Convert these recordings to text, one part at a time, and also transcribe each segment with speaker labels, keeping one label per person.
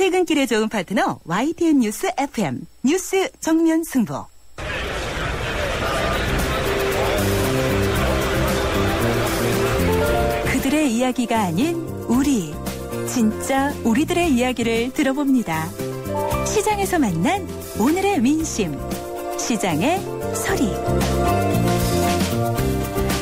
Speaker 1: 퇴근길에 좋은 파트너 YTN 뉴스 FM 뉴스 정면 승부. 그들의 이야기가 아닌 우리, 진짜 우리들의 이야기를 들어봅니다. 시장에서 만난 오늘의 민심, 시장의 소리.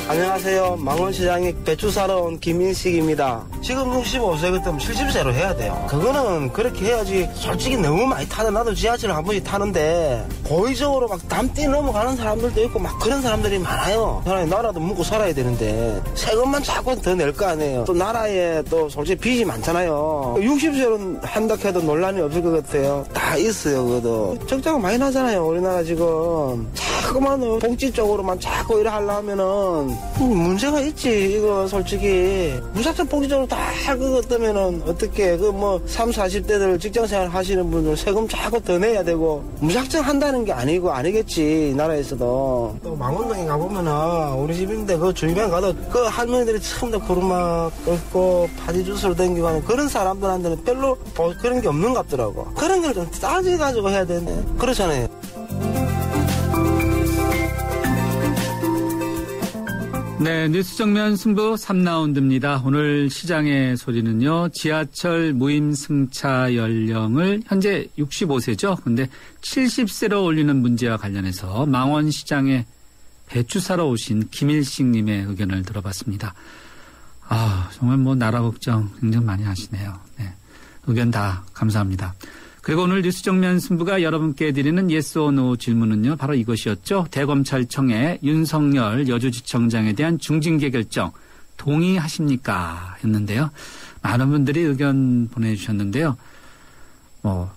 Speaker 2: 안녕하세요. 망원시장에 배추 사러 온 김인식입니다. 지금 65세 같으면 70세로 해야 돼요. 그거는 그렇게 해야지. 솔직히 너무 많이 타다. 나도 지하철을 한 번씩 타는데 고의적으로 막 담띠 넘어가는 사람들도 있고 막 그런 사람들이 많아요. 사람이 나라도 먹고 살아야 되는데 세금만 자꾸 더 낼 거 아니에요. 또 나라에 또 솔직히 빚이 많잖아요. 60세로 한다 해도 논란이 없을 것 같아요. 다 있어요. 그것도 적자가 많이 나잖아요. 우리나라 지금 자꾸만 복지 쪽으로만 자꾸 일을 하려 하면은 문제가 있지. 이거 솔직히 무작정 복지적으로 다 할 것 같으면은 어떻게 그 뭐 30, 40대들 직장생활 하시는 분들 세금 자꾸 더 내야 되고 무작정 한다는 게 아니고 아니겠지. 이 나라에서도. 또 망원동에 가보면은 우리 집인데 그 주변에 가도 그 할머니들이 처음 다 구르막 끓고 파지 주스로 댕기고 하는 그런 사람들한테는 별로 그런 게 없는 것 같더라고. 그런 걸 좀 따져가지고 해야 되네. 그렇잖아요.
Speaker 3: 네, 뉴스 정면 승부 3라운드입니다. 오늘 시장의 소리는요. 지하철 무임 승차 연령을 현재 65세죠. 근데 70세로 올리는 문제와 관련해서 망원시장에 배추 사러 오신 김일식 님의 의견을 들어봤습니다. 아, 정말 뭐 나라 걱정 굉장히 많이 하시네요. 네, 의견 다 감사합니다. 그리고 오늘 뉴스 정면 승부가 여러분께 드리는 yes or no 질문은요. 바로 이것이었죠. 대검찰청의 윤석열 여주지청장에 대한 중징계 결정 동의하십니까? 였는데요. 많은 분들이 의견 보내주셨는데요.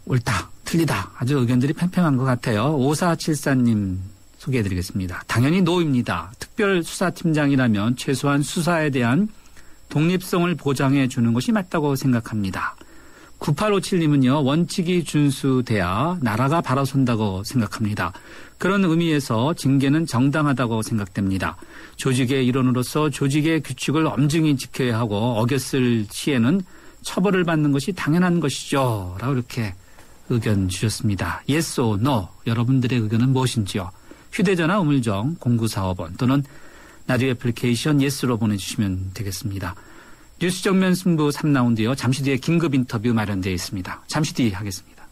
Speaker 3: 옳다, 틀리다. 아주 의견들이 팽팽한 것 같아요. 5474님 소개해드리겠습니다. 당연히 노입니다. 특별수사팀장이라면 최소한 수사에 대한 독립성을 보장해 주는 것이 맞다고 생각합니다. 9857님은요. 원칙이 준수돼야 나라가 바로 선다고 생각합니다. 그런 의미에서 징계는 정당하다고 생각됩니다. 조직의 일원으로서 조직의 규칙을 엄중히 지켜야 하고 어겼을 시에는 처벌을 받는 것이 당연한 것이죠. 라고 이렇게 의견 주셨습니다. Yes or no. 여러분들의 의견은 무엇인지요? 휴대전화 우물정 0945번 또는 라디오 애플리케이션 Yes로 보내주시면 되겠습니다. 뉴스 정면 승부 3라운드요. 잠시 뒤에 긴급 인터뷰 마련되어 있습니다. 잠시 뒤에 하겠습니다.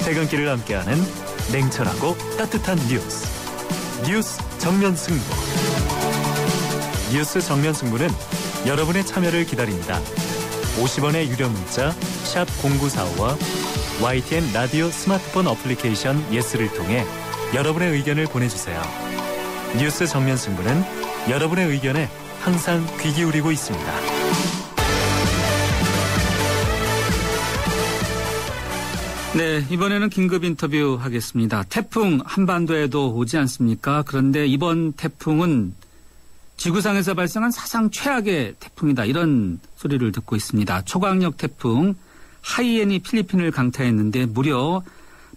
Speaker 4: 퇴근길을 함께하는 냉철하고 따뜻한 뉴스 정면 승부. 뉴스 정면 승부는 여러분의 참여를 기다립니다. 50원의 유료 문자 샵 0945와 YTN 라디오 스마트폰 어플리케이션 예스를 통해 여러분의 의견을 보내주세요. 뉴스 정면 승부는 여러분의 의견에 항상 귀 기울이고 있습니다.
Speaker 3: 네, 이번에는 긴급 인터뷰 하겠습니다. 태풍 한반도에도 오지 않습니까? 그런데 이번 태풍은 지구상에서 발생한 사상 최악의 태풍이다. 이런 소리를 듣고 있습니다. 초강력 태풍 하이엔이 필리핀을 강타했는데 무려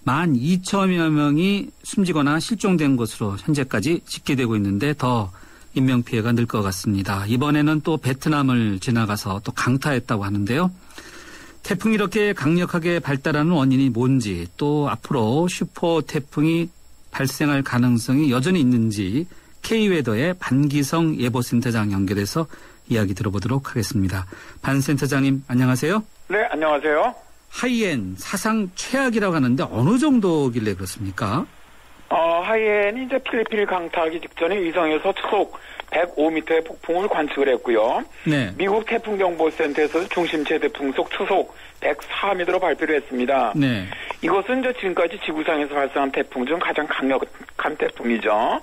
Speaker 3: 12,000여 명이 숨지거나 실종된 것으로 현재까지 집계되고 있는데 더 인명피해가 늘 것 같습니다. 이번에는 또 베트남을 지나가서 또 강타했다고 하는데요. 태풍이 이렇게 강력하게 발달하는 원인이 뭔지 또 앞으로 슈퍼 태풍이 발생할 가능성이 여전히 있는지 K웨더의 반기성 예보센터장 연결해서 이야기 들어보도록 하겠습니다. 반 센터장님 안녕하세요.
Speaker 5: 네, 안녕하세요.
Speaker 3: 하이엔 사상 최악이라고 하는데 어느 정도길래 그렇습니까?
Speaker 5: 하이엔이 이제 필리핀을 강타하기 직전에 위성에서 초속 105m의 폭풍을 관측을 했고요.
Speaker 3: 네. 미국
Speaker 5: 태풍정보센터에서 중심 최대 풍속 초속 104m로 발표를 했습니다.
Speaker 3: 네.
Speaker 5: 이것은 이제 지금까지 지구상에서 발생한 태풍 중 가장 강력한 태풍이죠.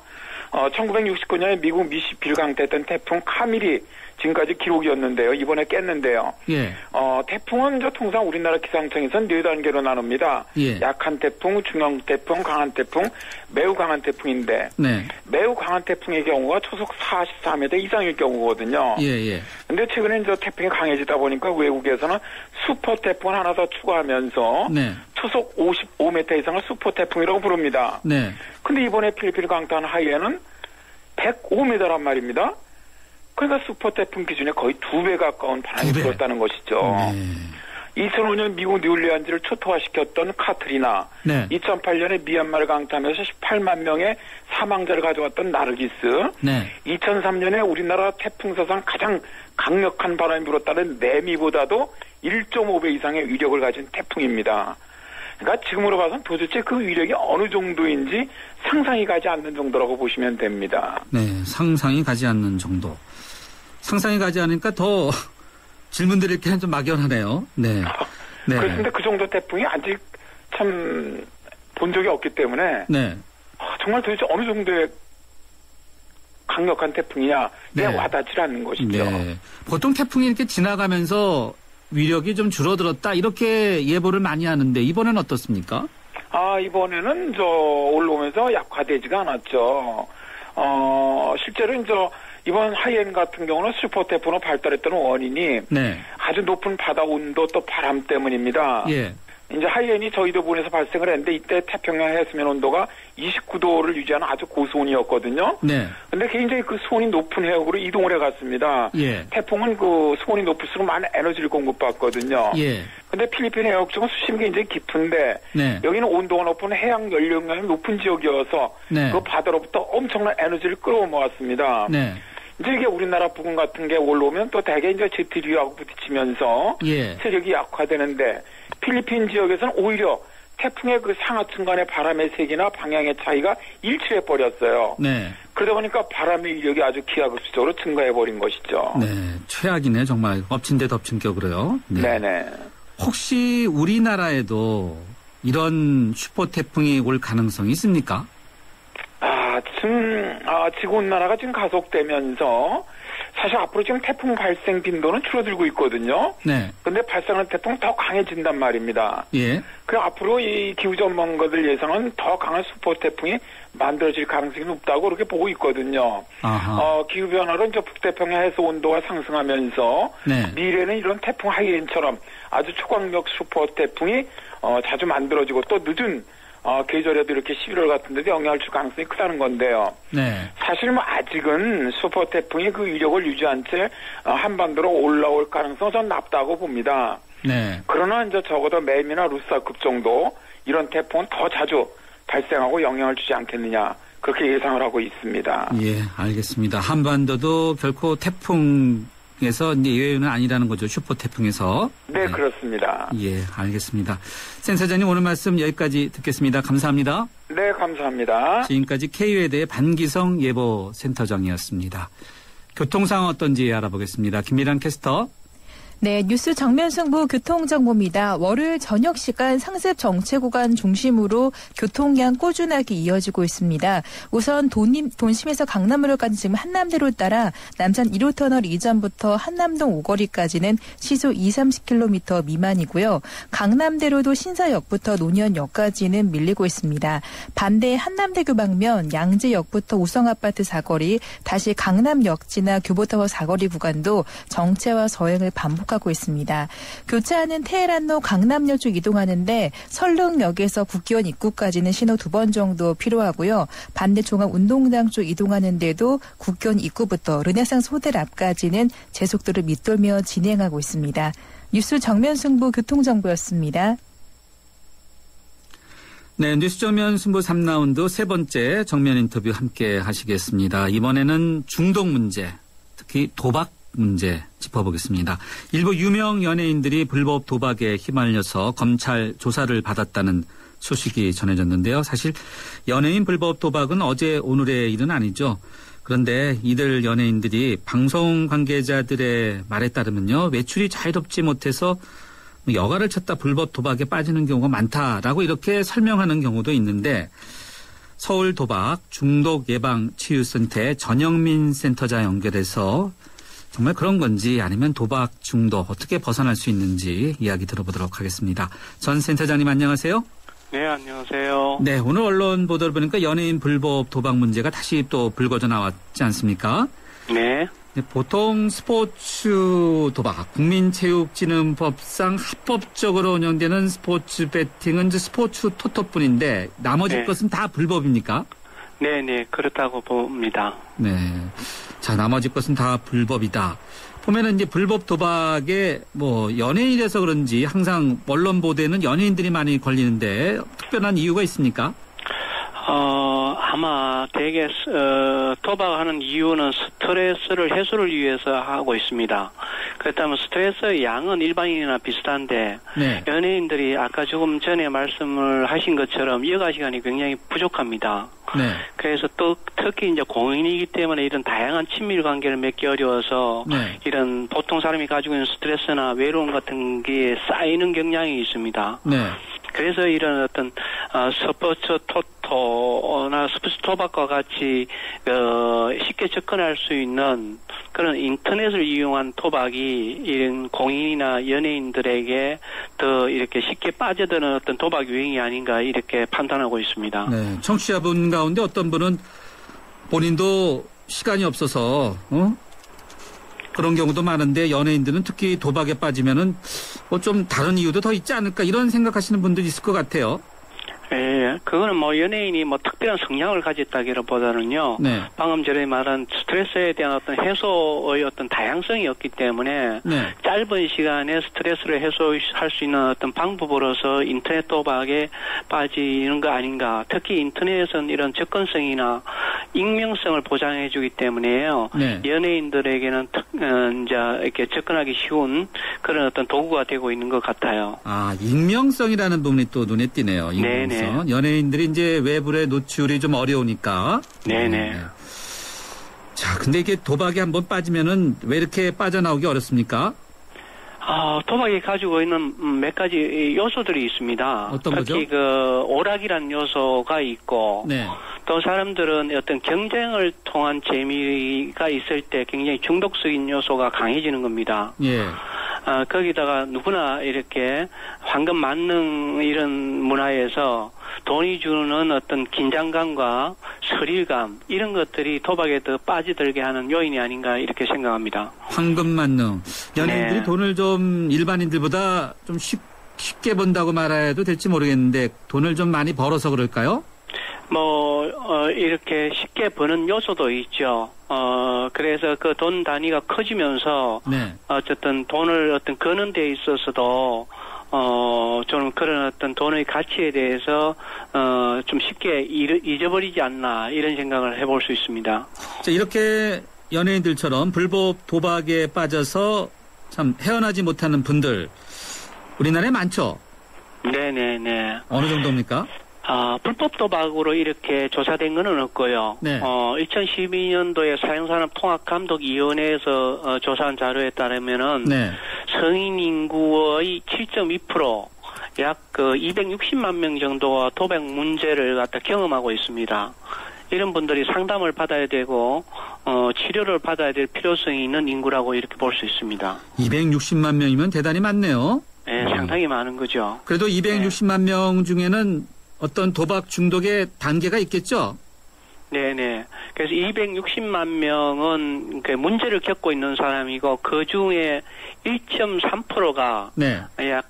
Speaker 5: 1969년에 미국 미시피를 강타했던 태풍 카밀이 지금까지 기록이었는데요. 이번에 깼는데요.
Speaker 3: 예.
Speaker 5: 태풍은 이제 통상 우리나라 기상청에서는 4단계로 나눕니다.
Speaker 3: 예.
Speaker 5: 약한 태풍, 중형 태풍, 강한 태풍, 매우 강한 태풍인데
Speaker 3: 네.
Speaker 5: 매우 강한 태풍의 경우가 초속 44m 이상일 경우거든요.
Speaker 3: 예.
Speaker 5: 근데 최근에 이제 태풍이 강해지다 보니까 외국에서는 슈퍼 태풍을 하나 더 추가하면서
Speaker 3: 네.
Speaker 5: 초속 55m 이상을 슈퍼 태풍이라고 부릅니다.
Speaker 3: 네.
Speaker 5: 근데 이번에 필리핀을 강타한 하이에는 105m란 말입니다. 그러니까 슈퍼 태풍 기준에 거의 2배 가까운 바람이 불었다는 것이죠. 2005년 미국 뉴올리언즈를 초토화시켰던 카트리나, 2008년에 미얀마를 강타하면서 18만 명의 사망자를 가져왔던 나르기스, 2003년에 우리나라 태풍사상 가장 강력한 바람이 불었다는 매미보다도 1.5배 이상의 위력을 가진 태풍입니다. 그러니까 지금으로 봐서는 도대체 그 위력이 어느 정도인지 상상이 가지 않는 정도라고 보시면 됩니다.
Speaker 3: 네, 상상이 가지 않는 정도. 상상이 가지 않으니까 더 질문 드릴 게 좀 막연하네요. 네. 네.
Speaker 5: 그렇습니다. 그 정도 태풍이 아직 참 본 적이 없기 때문에 정말 도대체 어느 정도의 강력한 태풍이냐 와닿지 않는 것이죠. 네.
Speaker 3: 보통 태풍이 이렇게 지나가면서 위력이 좀 줄어들었다 이렇게 예보를 많이 하는데 이번에는 어떻습니까?
Speaker 5: 이번에는 올라오면서 약화되지가 않았죠. 실제로 이번 하이엔 같은 경우는 슈퍼 태풍으로 발달했던 원인이 아주 높은 바다 온도 또 바람 때문입니다. 이제 하이엔이 저희도 부근에서 발생을 했는데 이때 태평양 해수면 온도가 29도를 유지하는 아주 고수온이었거든요. 근데 굉장히 그 수온이 높은 해역으로 이동을 해갔습니다. 태풍은 그 수온이 높을수록 많은 에너지를 공급받거든요. 근데 필리핀 해역 쪽은 수심이 굉장히 깊은데 여기는 온도가 높은 해양 연료량이 높은 지역이어서 그 바다로부터 엄청난 에너지를 끌어모았습니다. 이제 이게 우리나라 부근 같은 게 올라오면 또 대개 이제 제트류하고 부딪히면서 세력이 약화되는데 필리핀 지역에서는 오히려 태풍의 그 상하층 간의 바람의 색이나 방향의 차이가 일치해 버렸어요. 그러다 보니까 바람의 위력이 아주 기하급수적으로 증가해 버린 것이죠.
Speaker 3: 네, 최악이네 정말 엎친 데 덮친 격으로요.
Speaker 5: 네네.
Speaker 3: 혹시 우리나라에도 이런 슈퍼 태풍이 올 가능성이 있습니까?
Speaker 5: 지구온난화가 지금 가속되면서 사실 앞으로 지금 태풍 발생 빈도는 줄어들고 있거든요. 근데 발생하는 태풍 더 강해진단 말입니다. 그 앞으로 이 기후 전문가들 예상은 더 강한 슈퍼 태풍이 만들어질 가능성이 높다고 그렇게 보고 있거든요. 기후 변화로 이제 북태평양 해수 온도가 상승하면서 미래는 이런 태풍 하이엔처럼 아주 초강력 슈퍼 태풍이 자주 만들어지고 또 늦은 계절에도 이렇게 11월 같은 데도 영향을 줄 가능성이 크다는 건데요. 사실 아직은 슈퍼 태풍이 그 위력을 유지한 채 한반도로 올라올 가능성은 전 낮다고 봅니다. 그러나 이제 적어도 매미나 루사급 정도 이런 태풍은 더 자주 발생하고 영향을 주지 않겠느냐 그렇게 예상을 하고 있습니다.
Speaker 3: 알겠습니다. 한반도도 결코 태풍에서 이제 예외는 아니라는 거죠. 슈퍼 태풍에서.
Speaker 5: 네, 그렇습니다.
Speaker 3: 알겠습니다. 센터장님 오늘 말씀 여기까지 듣겠습니다. 감사합니다.
Speaker 5: 네, 감사합니다.
Speaker 3: 지금까지 KU에 반기성 예보센터장이었습니다. 교통 상황 어떤지 알아보겠습니다. 김미란 캐스터.
Speaker 6: 네, 뉴스 정면 승부 교통정보입니다. 월요일 저녁 시간 상습 정체 구간 중심으로 교통량 꾸준하게 이어지고 있습니다. 우선 돈심에서 강남으로까지 지금 한남대로 따라 남산 1호 터널 이전부터 한남동 오거리까지는 시속 20-30km 미만이고요. 강남대로도 신사역부터 논현역까지는 밀리고 있습니다. 반대 한남대교 방면 양재역부터 우성아파트 사거리, 다시 강남역 지나 교보타워 사거리 구간도 정체와 서행을 반복하고 있습니다. 교차하는 테헤란로 강남역 쪽 이동하는데 설릉역에서 국기원 입구까지는 신호 2번 정도 필요하고요. 반대 종합운동장 쪽 이동하는데도 국기원 입구부터 르네상스 호텔 앞까지는 제속도를 밑돌며 진행하고 있습니다. 뉴스 정면 승부 교통정보였습니다.
Speaker 3: 네, 뉴스 정면 승부 3라운드 세 번째 정면 인터뷰 함께 하시겠습니다. 이번에는 중독 문제, 특히 도박 문제 짚어보겠습니다. 일부 유명 연예인들이 불법 도박에 휘말려서 검찰 조사를 받았다는 소식이 전해졌는데요. 사실 연예인 불법 도박은 어제 오늘의 일은 아니죠. 그런데 이들 연예인들이 방송 관계자들의 말에 따르면요. 외출이 자유롭지 못해서 여가를 찾다 불법 도박에 빠지는 경우가 많다라고 이렇게 설명하는 경우도 있는데 서울 도박 중독 예방 치유센터의 전영민 센터장 연결해서 정말 그런 건지 아니면 도박 중독 어떻게 벗어날 수 있는지 이야기 들어보도록 하겠습니다. 전 센터장님 안녕하세요.
Speaker 7: 네, 안녕하세요.
Speaker 3: 네, 오늘 언론 보도를 보니까 연예인 불법 도박 문제가 다시 또 불거져 나왔지 않습니까?
Speaker 7: 네.
Speaker 3: 보통 스포츠 도박, 국민체육진흥법상 합법적으로 운영되는 스포츠 베팅은 스포츠 토토뿐인데 나머지 것은 다 불법입니까?
Speaker 7: 네, 그렇다고 봅니다.
Speaker 3: 네. 자, 나머지 것은 다 불법이다. 보면은 이제 불법 도박에 뭐 연예인이라서 그런지 항상 언론 보도에는 연예인들이 많이 걸리는데 특별한 이유가 있습니까?
Speaker 7: 아마 대개 도박하는 이유는 스트레스를 해소를 위해서 하고 있습니다. 그렇다면 스트레스의 양은 일반인이나 비슷한데
Speaker 3: 네.
Speaker 7: 연예인들이 아까 조금 전에 말씀을 하신 것처럼 여가 시간이 굉장히 부족합니다.
Speaker 3: 네.
Speaker 7: 그래서 또 특히 이제 공인이기 때문에 이런 다양한 친밀 관계를 맺기 어려워서
Speaker 3: 네.
Speaker 7: 이런 보통 사람이 가지고 있는 스트레스나 외로움 같은 게 쌓이는 경향이 있습니다.
Speaker 3: 네.
Speaker 7: 그래서 이런 어떤 스포츠 토토나 스포츠 도박과 같이 쉽게 접근할 수 있는 그런 인터넷을 이용한 도박이 이런 공인이나 연예인들에게 더 이렇게 쉽게 빠져드는 어떤 도박 유행이 아닌가 이렇게 판단하고 있습니다.
Speaker 3: 네. 청취자분 가운데 어떤 분은 본인도 시간이 없어서 그런 경우도 많은데 연예인들은 특히 도박에 빠지면은 뭐 좀 다른 이유도 더 있지 않을까 이런 생각하시는 분들이 있을 것 같아요.
Speaker 7: 예, 그거는 뭐 연예인이 뭐 특별한 성향을 가졌다기보다는요.
Speaker 3: 네.
Speaker 7: 방금 전에 말한 스트레스에 대한 어떤 해소의 어떤 다양성이 없기 때문에
Speaker 3: 네.
Speaker 7: 짧은 시간에 스트레스를 해소할 수 있는 어떤 방법으로서 인터넷 도박에 빠지는 거 아닌가. 특히 인터넷은 이런 접근성이나 익명성을 보장해주기 때문에요.
Speaker 3: 네.
Speaker 7: 연예인들에게는 이제 이렇게 접근하기 쉬운 그런 어떤 도구가 되고 있는 것 같아요.
Speaker 3: 아, 익명성이라는 부분이 또 눈에 띄네요. 익명성.
Speaker 7: 네네.
Speaker 3: 연예인들이 이제 외부의 노출이 좀 어려우니까.
Speaker 7: 네네.
Speaker 3: 자, 근데 이게 도박에 한번 빠지면은 왜 이렇게 빠져나오기 어렵습니까?
Speaker 7: 도박이 가지고 있는 몇 가지 요소들이 있습니다.
Speaker 3: 어떤 거죠?
Speaker 7: 특히 오락이라는 요소가 있고,
Speaker 3: 네.
Speaker 7: 또 사람들은 어떤 경쟁을 통한 재미가 있을 때 굉장히 중독적인 요소가 강해지는 겁니다.
Speaker 3: 예.
Speaker 7: 거기다가 누구나 이렇게 황금 만능 이런 문화에서 돈이 주는 어떤 긴장감과 스릴감 이런 것들이 도박에 더 빠져들게 하는 요인이 아닌가 이렇게 생각합니다.
Speaker 3: 황금 만능. 연예인들이
Speaker 7: 네.
Speaker 3: 돈을 좀 일반인들보다 좀 쉽게 번다고 말해도 될지 모르겠는데 돈을 좀 많이 벌어서 그럴까요?
Speaker 7: 이렇게 쉽게 버는 요소도 있죠. 그래서 그 돈 단위가 커지면서,
Speaker 3: 네.
Speaker 7: 어쨌든 돈을 어떤 거는 데 있어서도, 좀 그런 어떤 돈의 가치에 대해서, 좀 쉽게 잊어버리지 않나, 이런 생각을 해볼 수 있습니다.
Speaker 3: 자, 이렇게 연예인들처럼 불법 도박에 빠져서 참 헤어나지 못하는 분들, 우리나라에 많죠?
Speaker 7: 네네네.
Speaker 3: 어느 정도입니까?
Speaker 7: 불법 도박으로 이렇게 조사된 건 없고요.
Speaker 3: 네.
Speaker 7: 2012년도에 사형산업통합감독위원회에서 조사한 자료에 따르면은
Speaker 3: 네.
Speaker 7: 성인 인구의 7.2% 약 260만 명 정도가 도박 문제를 갖다 경험하고 있습니다. 이런 분들이 상담을 받아야 되고 치료를 받아야 될 필요성이 있는 인구라고 이렇게 볼 수 있습니다.
Speaker 3: 260만 명이면 대단히 많네요.
Speaker 7: 네, 상당히 많은 거죠.
Speaker 3: 그래도 260만 명 중에는 어떤 도박 중독의 단계가 있겠죠?
Speaker 7: 네네. 그래서 260만 명은 문제를 겪고 있는 사람이고 그 중에 1.3%가
Speaker 3: 네.
Speaker 7: 약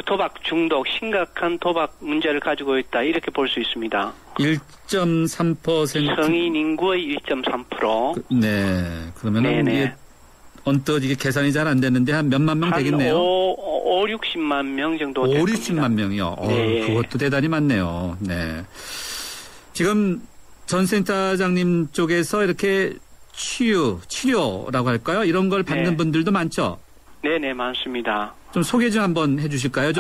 Speaker 7: 도박 중독, 심각한 도박 문제를 가지고 있다 이렇게 볼 수 있습니다.
Speaker 3: 1.3%.
Speaker 7: 성인 인구의 1.3%.
Speaker 3: 네. 그러면은 이게 언뜻 이게 계산이 잘 안 되는데 한 몇만 명 되겠네요.
Speaker 7: 60만 명 정도 됩니다.
Speaker 3: 60만 명이요.
Speaker 7: 네.
Speaker 3: 그것도 대단히 많네요. 네. 지금 전 센터장님 쪽에서 이렇게 치료라고 할까요? 이런 걸 받는 분들도 많죠?
Speaker 7: 네네, 많습니다.
Speaker 3: 좀 소개 좀 한번 해주실까요?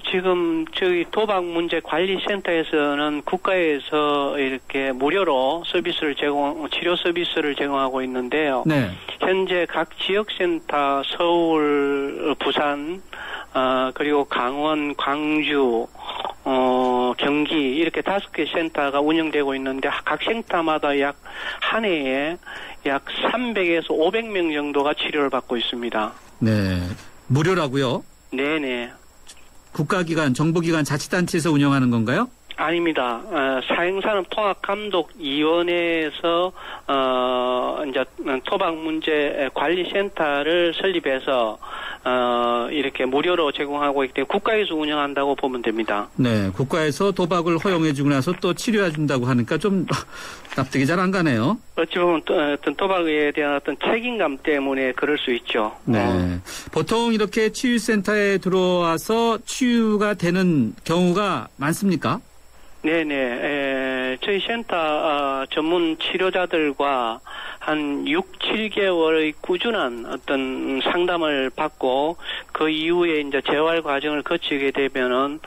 Speaker 7: 지금 저희 도박 문제 관리센터에서는 국가에서 이렇게 무료로 치료 서비스를 제공하고 있는데요.
Speaker 3: 네.
Speaker 7: 현재 각 지역센터 서울, 부산, 그리고 강원, 광주, 경기 이렇게 5개 센터가 운영되고 있는데 각 센터마다 한 해에 약 300에서 500명 정도가 치료를 받고 있습니다.
Speaker 3: 네. 무료라고요?
Speaker 7: 네네.
Speaker 3: 국가기관, 정부기관, 자치단체에서 운영하는 건가요?
Speaker 7: 아닙니다. 사형산업통합감독위원회에서 이제 도박 문제 관리센터를 설립해서 이렇게 무료로 제공하고 있기 때문에 국가에서 운영한다고 보면 됩니다.
Speaker 3: 네, 국가에서 도박을 허용해주고 나서 또 치료해준다고 하니까 좀 납득이 잘 안 가네요.
Speaker 7: 어찌 보면 어떤 도박에 대한 어떤 책임감 때문에 그럴 수 있죠.
Speaker 3: 네, 보통 이렇게 치유센터에 들어와서 치유가 되는 경우가 많습니까?
Speaker 7: 네네. 저희 센터 전문 치료자들과 한 6, 7개월의 꾸준한 어떤 상담을 받고 그 이후에 이제 재활 과정을 거치게 되면은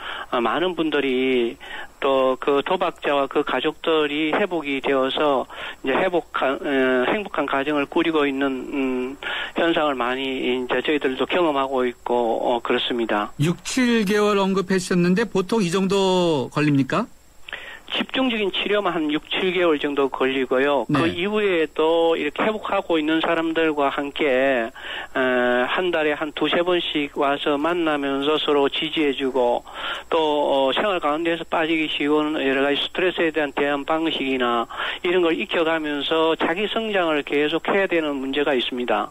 Speaker 7: 많은 분들이 또 그 도박자와 그 가족들이 회복이 되어서 이제 행복한 가정을 꾸리고 있는 현상을 많이 이제 저희들도 경험하고 있고 그렇습니다.
Speaker 3: 6, 7개월 언급하셨는데 보통 이 정도 걸립니까?
Speaker 7: 집중적인 치료만 한 6, 7개월 정도 걸리고요.
Speaker 3: 네.
Speaker 7: 그 이후에도 이렇게 회복하고 있는 사람들과 함께 한 달에 한 2-3번씩 와서 만나면서 서로 지지해주고 또 생활 가운데에서 빠지기 쉬운 여러 가지 스트레스에 대한 대응 방식이나 이런 걸 익혀가면서 자기 성장을 계속해야 되는 문제가 있습니다.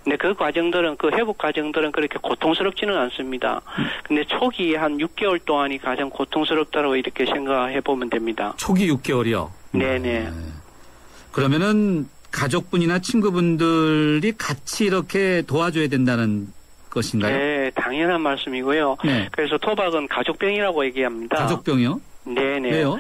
Speaker 7: 근데 그 과정들은, 그 회복 과정들은 그렇게 고통스럽지는 않습니다. 근데 초기 한 6개월 동안이 가장 고통스럽다고 이렇게 생각해 보면 됩니다.
Speaker 3: 초기 6개월이요?
Speaker 7: 네네.
Speaker 3: 그러면은 가족분이나 친구분들이 같이 이렇게 도와줘야 된다는 것인가요?
Speaker 7: 네, 당연한 말씀이고요.
Speaker 3: 네.
Speaker 7: 그래서 토박은 가족병이라고 얘기합니다.
Speaker 3: 가족병이요?
Speaker 7: 네네.
Speaker 3: 왜요?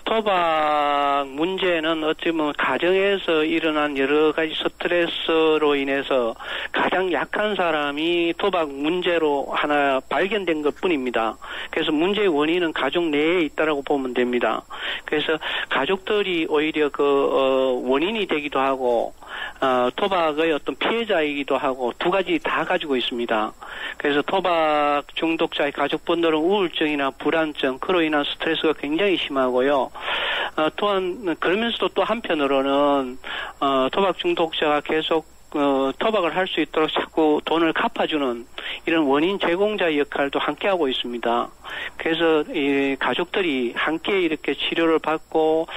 Speaker 7: 토박 문제는 어찌 보면 가정에서 일어난 여러 가지 스트레스로 인해서 가장 약한 사람이 토박 문제로 하나 발견된 것 뿐입니다. 그래서 문제의 원인은 가족 내에 있다라고 보면 됩니다. 그래서 가족들이 오히려 원인이 되기도 하고, 토박의 어떤 피해자이기도 하고 두 가지 다 가지고 있습니다. 그래서 토박 중독자의 가족분들은 우울증이나 불안증, 그로 인한 스트레스가 굉장히 심하고요. 또한 그러면서도 또 한편으로는 토박 중독자가 계속 토박을 할 수 있도록 자꾸 돈을 갚아주는 이런 원인 제공자 역할도 함께 하고 있습니다. 그래서 이 가족들이 함께 이렇게 치료를 받고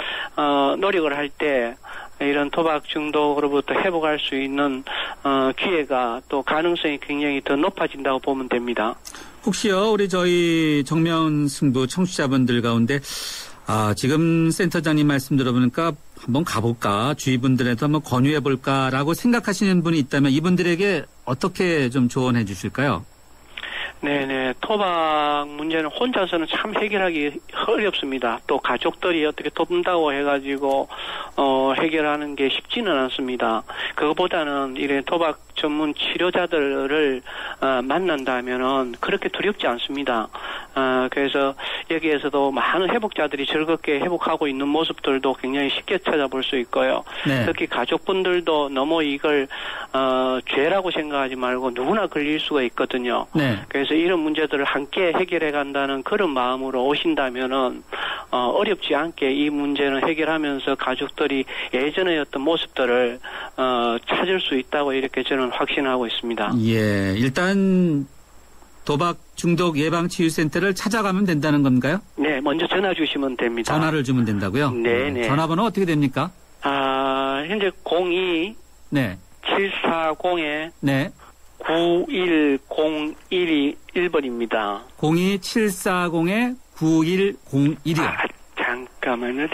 Speaker 7: 노력을 할 때 이런 토박 중독으로부터 회복할 수 있는 기회가 또 가능성이 굉장히 더 높아진다고 보면 됩니다.
Speaker 3: 혹시요, 우리 저희 정면승부 청취자분들 가운데 지금 센터장님 말씀 들어보니까 한번 가볼까, 주위 분들에도 한번 권유해볼까라고 생각하시는 분이 있다면 이분들에게 어떻게 좀 조언해 주실까요?
Speaker 7: 네네. 토박 문제는 혼자서는 참 해결하기 어렵습니다. 또 가족들이 어떻게 돕는다고 해가지고 해결하는 게 쉽지는 않습니다. 그것보다는 이런 토박 전문 치료자들을 만난다면은 그렇게 두렵지 않습니다. 그래서 여기에서도 많은 회복자들이 즐겁게 회복하고 있는 모습들도 굉장히 쉽게 찾아볼 수 있고요.
Speaker 3: 네.
Speaker 7: 특히 가족분들도 너무 이걸 죄라고 생각하지 말고 누구나 걸릴 수가 있거든요.
Speaker 3: 네.
Speaker 7: 그래서 이런 문제들을 함께 해결해 간다는 그런 마음으로 오신다면은 어렵지 않게 이 문제는 해결하면서 가족들이 예전의 어떤 모습들을 찾을 수 있다고 이렇게 저는 확신하고 있습니다.
Speaker 3: 예, 일단 도박 중독 예방치유센터를 찾아가면 된다는 건가요?
Speaker 7: 네, 먼저 전화 주시면 됩니다.
Speaker 3: 전화를 주면 된다고요?
Speaker 7: 네네.
Speaker 3: 전화번호 어떻게 됩니까?
Speaker 7: 현재 02
Speaker 3: 네.
Speaker 7: 740에
Speaker 3: 네.
Speaker 7: 9101이 1번입니다.
Speaker 3: 02740에 9101이요.
Speaker 7: 잠깐만요.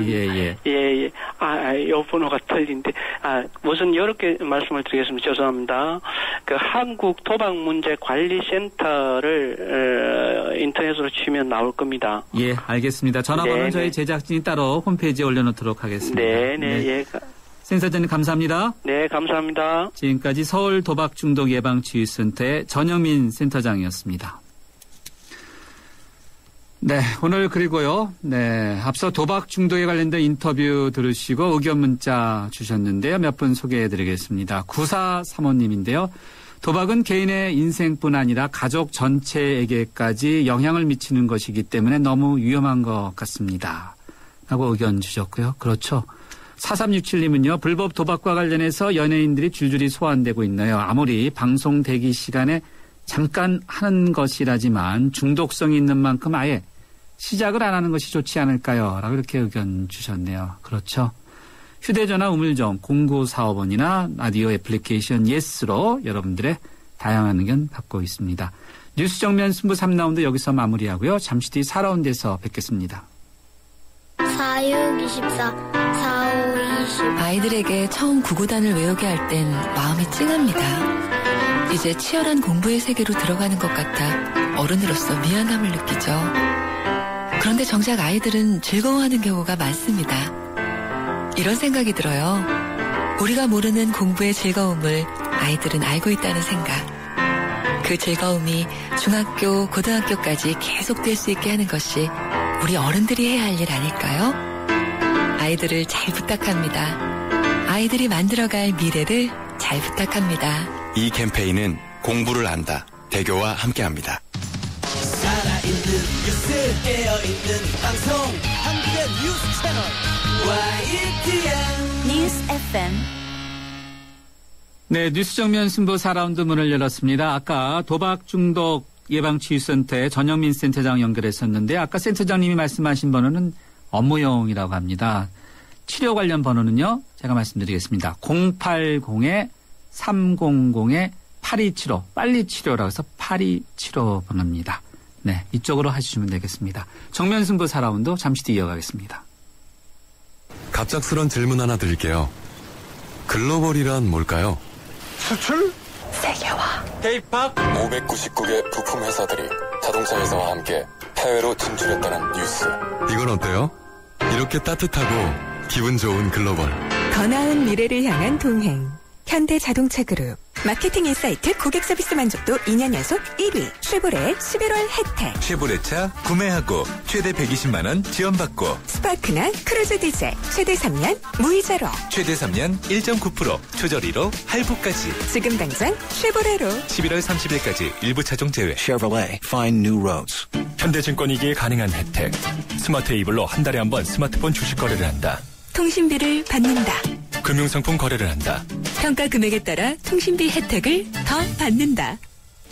Speaker 3: 예.
Speaker 7: 예. 요 번호가 틀린데. 우선 이렇게 말씀을 드리겠습니다. 죄송합니다. 그 한국 도박 문제 관리센터를 인터넷으로 치면 나올 겁니다.
Speaker 3: 예, 알겠습니다. 전화번호는
Speaker 7: 네네.
Speaker 3: 저희 제작진이 따로 홈페이지에 올려놓도록 하겠습니다.
Speaker 7: 네. 예.
Speaker 3: 센터장님 감사합니다.
Speaker 7: 네, 감사합니다.
Speaker 3: 지금까지 서울 도박 중독 예방치유센터의 전영민 센터장이었습니다. 네, 오늘 그리고요. 네, 앞서 도박 중독에 관련된 인터뷰 들으시고 의견 문자 주셨는데요. 몇 분 소개해드리겠습니다. 9435님인데요. 도박은 개인의 인생뿐 아니라 가족 전체에게까지 영향을 미치는 것이기 때문에 너무 위험한 것 같습니다. 라고 의견 주셨고요. 그렇죠. 4367님은요. 불법 도박과 관련해서 연예인들이 줄줄이 소환되고 있네요. 아무리 방송 대기 시간에 잠깐 하는 것이라지만 중독성이 있는 만큼 아예 시작을 안 하는 것이 좋지 않을까요? 라고 이렇게 의견 주셨네요. 그렇죠. 휴대전화 우물정 0945번이나 라디오 애플리케이션 예스로 여러분들의 다양한 의견 받고 있습니다. 뉴스 정면 승부 3라운드 여기서 마무리하고요. 잠시 뒤 4라운드에서 뵙겠습니다.
Speaker 8: 4, 6, 24, 4, 5, 20.
Speaker 9: 아이들에게 처음 구구단을 외우게 할 땐 마음이 찡합니다. 이제 치열한 공부의 세계로 들어가는 것 같아 어른으로서 미안함을 느끼죠. 그런데 정작 아이들은 즐거워하는 경우가 많습니다. 이런 생각이 들어요. 우리가 모르는 공부의 즐거움을 아이들은 알고 있다는 생각. 그 즐거움이 중학교, 고등학교까지 계속될 수 있게 하는 것이 우리 어른들이 해야 할 일 아닐까요? 아이들을 잘 부탁합니다. 아이들이 만들어갈 미래를 잘 부탁합니다.
Speaker 10: 이 캠페인은 공부를 안다. 대교와 함께합니다.
Speaker 11: 살아있는 뉴스 깨어있는 방송 한국의 뉴스 채널 YTN
Speaker 1: 뉴스 FM.
Speaker 3: 네, 뉴스 정면 승부 4라운드 문을 열었습니다. 아까 도박 중독 예방치유센터의 전영민 센터장 연결했었는데 아까 센터장님이 말씀하신 번호는 업무용이라고 합니다. 치료 관련 번호는요. 제가 말씀드리겠습니다. 080-300-8275 빨리 치료라고 해서 8275 번호입니다. 네, 이쪽으로 하시면 되겠습니다. 정면 승부 4라운드 잠시 뒤 이어가겠습니다.
Speaker 10: 갑작스런 질문 하나 드릴게요. 글로벌이란 뭘까요?
Speaker 11: 수출?
Speaker 9: 세계화.
Speaker 11: K-POP?
Speaker 10: 599개 부품 회사들이 자동차 회사와 함께 해외로 진출했다는 뉴스. 이건 어때요? 이렇게 따뜻하고 기분 좋은 글로벌.
Speaker 12: 더 나은 미래를 향한 동행. 현대자동차그룹. 마케팅 인사이트 고객 서비스 만족도 2년 연속 1위. 쉐보레 11월 혜택.
Speaker 13: 쉐보레차 구매하고 최대 120만 원 지원받고
Speaker 12: 스파크나 크루즈 디젤 최대 3년 무이자로.
Speaker 13: 최대 3년 1.9% 초저리로 할부까지.
Speaker 12: 지금 당장 쉐보레로.
Speaker 13: 11월 30일까지 일부 차종 제외.
Speaker 10: Chevrolet Find New Roads.
Speaker 14: 현대증권이기에 가능한 혜택. 스마트 에이블로 한 달에 한 번 스마트폰 주식 거래를 한다.
Speaker 12: 통신비를 받는다.
Speaker 14: 금융상품 거래를 한다.
Speaker 12: 평가 금액에 따라 통신비 혜택을 더 받는다.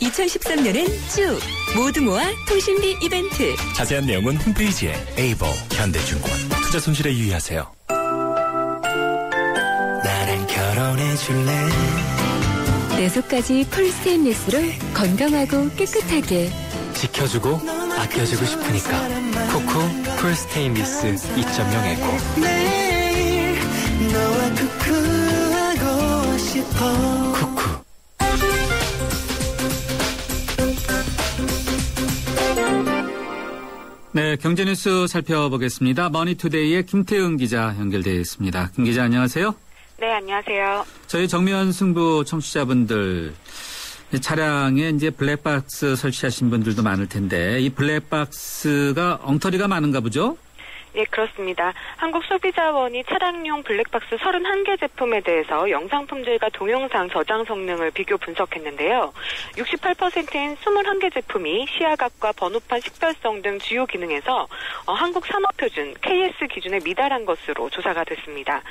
Speaker 12: 2013년엔 쭉 모두 모아 통신비 이벤트.
Speaker 14: 자세한 내용은 홈페이지에. 에이블 현대증권. 투자 손실에 유의하세요.
Speaker 11: 나랑 결혼해줄래?
Speaker 12: 내 속까지 풀 스테인리스를 건강하고 깨끗하게
Speaker 15: 지켜주고 아껴주고 싶으니까 쿠쿠 풀 스테인리스 2.0 에코.
Speaker 11: 매일 너와 쿠쿠하고 싶어.
Speaker 15: 쿠쿠.
Speaker 3: 네, 경제뉴스 살펴보겠습니다. 머니투데이의 김태응 기자 연결되어 있습니다. 김 기자 안녕하세요.
Speaker 16: 네, 안녕하세요.
Speaker 3: 저희 정면 승부 청취자분들 차량에 이제 블랙박스 설치하신 분들도 많을 텐데 이 블랙박스가 엉터리가 많은가 보죠?
Speaker 16: 네, 그렇습니다. 한국소비자원이 차량용 블랙박스 31개 제품에 대해서 영상 품질과 동영상 저장 성능을 비교 분석했는데요. 68%인 21개 제품이 시야각과 번호판 식별성 등 주요 기능에서 한국 산업표준 KS 기준에 미달한 것으로 조사가 됐습니다.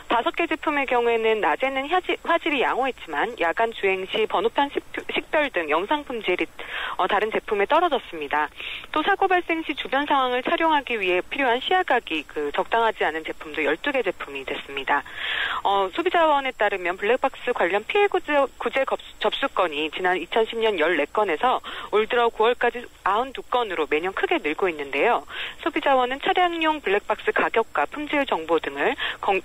Speaker 16: 5개 제품의 경우에는 낮에는 화질이 양호했지만 야간 주행 시 번호판 식별 등 영상 품질이 다른 제품에 떨어졌습니다. 또 사고 발생 시 주변 상황을 촬영하기 위해 필요한 시야각이 적당하지 않은 제품도 12개 제품이 됐습니다. 소비자원에 따르면 블랙박스 관련 피해 구제 접수건이 지난 2010년 14건에서 올 들어 9월까지 92건으로 매년 크게 늘고 있는데요. 소비자원은 차량용 블랙박스 가격과 품질 정보 등을